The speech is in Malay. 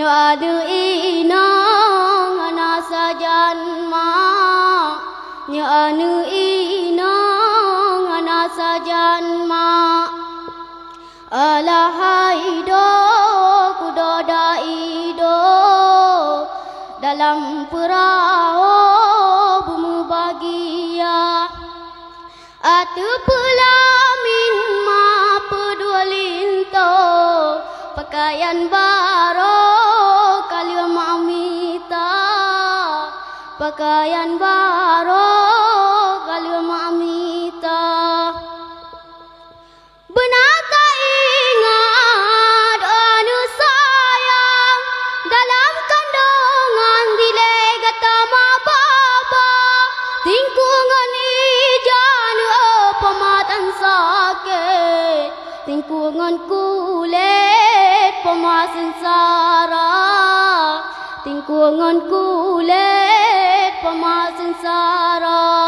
adu inang ana sajan ma nya anu inang ana sajan ma alahai do kudo daido dalam perahu bumi bahagia atu pelamin ma pedualinto pakaian baru kalian mamita pakaian baru kalian mamita benata ingat anu sayang dalam kandungan dilegata ma baba tingkungan ijan pematan sakit tingkungan kulit pemasin sara tingkungan kulit pemasin sara